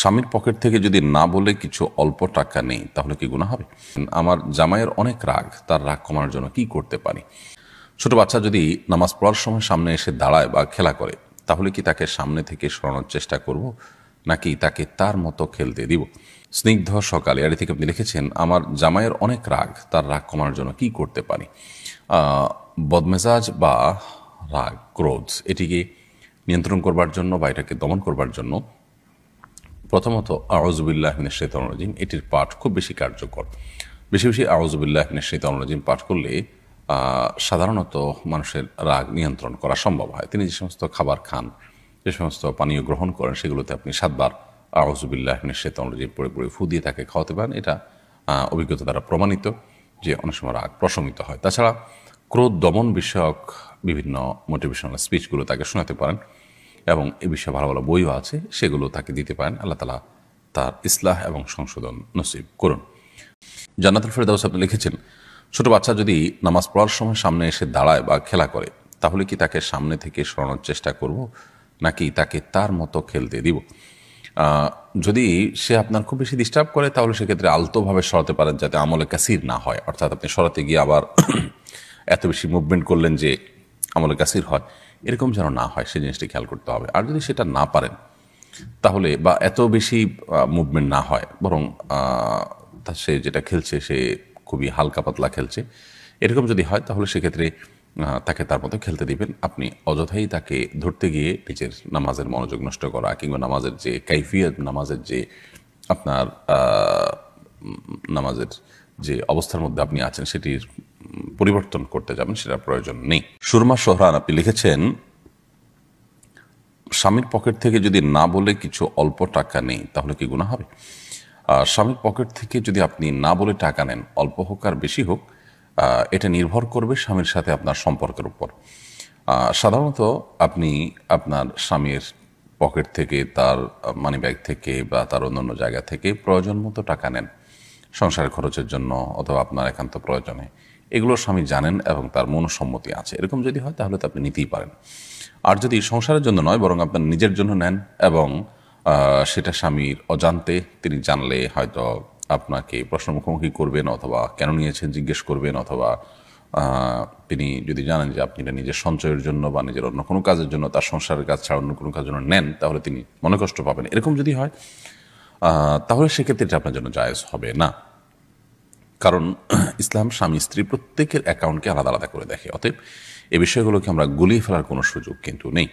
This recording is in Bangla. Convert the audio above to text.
স্বামীর পকেট থেকে যদি না বলে কিছু অল্প টাকা নেই তাহলে কি গুনাহ হবে? আমার জামাইয়ের অনেক রাগ, তার রাগ কমানোর জন্য কি করতে পারি? ছোট বাচ্চা যদি নামাজ পড়ার সময় সামনে এসে দাঁড়ায় বা খেলা করে, তাহলে কি তাকে সামনে থেকে সরানোর চেষ্টা করব, নাকি তাকে তার মতো খেলতে দিব? স্নিগ্ধ সকালে এর থেকে আপনি লিখেছেন, আমার জামাইয়ের অনেক রাগ, তার রাগ কমানোর জন্য কি করতে পারি? বদমেজাজ বা রাগ, ক্রোধ, এটিকে নিয়ন্ত্রণ করবার জন্য বা এটাকে দমন করবার জন্য প্রথমত আউযু বিল্লাহি মিনাশ শাইতানির রাজিম এটির পাঠ খুব বেশি কার্যকর। বেশি বেশি আউযু বিল্লাহি মিনাশ শাইতানির রাজিম পাঠ করলে সাধারণত মানুষের রাগ নিয়ন্ত্রণ করা সম্ভব হয়। তিনি যে সমস্ত খাবার খান, যে সমস্ত পানীয় গ্রহণ করেন, সেগুলোতে আপনি 7 বার আউযু বিল্লাহি মিনাশ শাইতানির রাজিম পড়ে পড়ে ফু দিয়ে তাকে খাওয়াতে পারেন। এটা অভিজ্ঞতা দ্বারা প্রমাণিত যে অনেক সময় রাগ প্রশমিত হয়। তাছাড়া ক্রোধ দমন বিষয়ক বিভিন্ন মোটিভেশনাল স্পিচগুলো তাকে শোনাতে পারেন এবং এ বিষয়ে ভালো ভালো বইও আছে, সেগুলো তাকে দিতে পারেন। আল্লাহ তাআলা তার ইসলাহ এবং সংশোধন নসিব করুন। জান্নাতুল ফেরদাউস আপনি লিখেছেন, ছোট বাচ্চা যদি নামাজ পড়ার সময় সামনে এসে দাঁড়ায় বা খেলা করে, তাহলে কি তাকে সামনে থেকে সরানোর চেষ্টা করব, নাকি তাকে তার মতো খেলতে দিব? যদি সে আপনার খুব বেশি ডিস্টার্ব করে, তাহলে সেক্ষেত্রে আলতোভাবে সরাতে পারেন, যাতে আমলে কাসির না হয়। অর্থাৎ আপনি সরাতে গিয়ে আবার এত বেশি মুভমেন্ট করলেন যে আমলে কাসির হয়, এরকম যেন না হয়, সেই জিনিসটি খেয়াল করতে হবে। আর যদি সেটা না পারেন, তাহলে বা এত বেশি মুভমেন্ট না হয়, বরং সে যেটা খেলছে সে খুবই হালকা পাতলা খেলছে, এরকম যদি হয়, তাহলে সেক্ষেত্রে তাকে তার মতো খেলতে দিবেন। আপনি অযথাই তাকে ধরতে গিয়ে নিজের নামাজের মনোযোগ নষ্ট করা, কিংবা নামাজের যে কাইফিয়ত, নামাজের যে আপনার নামাজের যে অবস্থার মধ্যে আপনি আছেন সেটির পরিবর্তন করতে যাবেন, সেটার প্রয়োজন নেই। সুরমা সোহরান আপনি লিখেছেন, স্বামীর পকেট থেকে যদি না বলে কিছু অল্প টাকা নেই তাহলে কি গুনাহ হবে? স্বামীর পকেট থেকে যদি আপনি না বলে টাকা নেন, অল্প হোক আর বেশি হোক, এটা নির্ভর করবে স্বামীর সাথে আপনার সম্পর্কের উপর। সাধারণত আপনি আপনার স্বামীর পকেট থেকে, তার মানি ব্যাগ থেকে বা তার অন্যান্য জায়গা থেকে প্রয়োজন মতো টাকা নেন সংসারের খরচের জন্য অথবা আপনার একান্ত প্রয়োজনে। এগুলো স্বামী জানেন এবং তার মনসম্মতি আছে। এরকম যদি হয়, তাহলে তো আপনি নিতেই পারেন। আর যদি সংসারের জন্য নয়, বরং আপনার নিজের জন্য নেন এবং সেটা স্বামীর অজান্তে, তিনি জানলে হয়তো আপনাকে প্রশ্ন মুখোমুখি করবেন, অথবা কেন নিয়েছেন জিজ্ঞেস করবেন, অথবা তিনি যদি জানেন যে আপনি এটা নিজের সঞ্চয়ের জন্য বা নিজের অন্য কোনো কাজের জন্য, তার সংসারের কাজ ছাড়া অন্য কোনো কাজের জন্য নেন, তাহলে তিনি মনে কষ্ট পাবেন। এরকম যদি হয়, তাহলে সেক্ষেত্রে এটা আপনার জন্য জায়েজ হবে না। কারণ ইসলাম স্বামী স্ত্রী প্রত্যেকের অ্যাকাউন্টকে আলাদা আলাদা করে দেখে। অতএব এই বিষয়গুলোকে আমরা গুলিয়ে ফেলার কোনো সুযোগ কিন্তু নেই।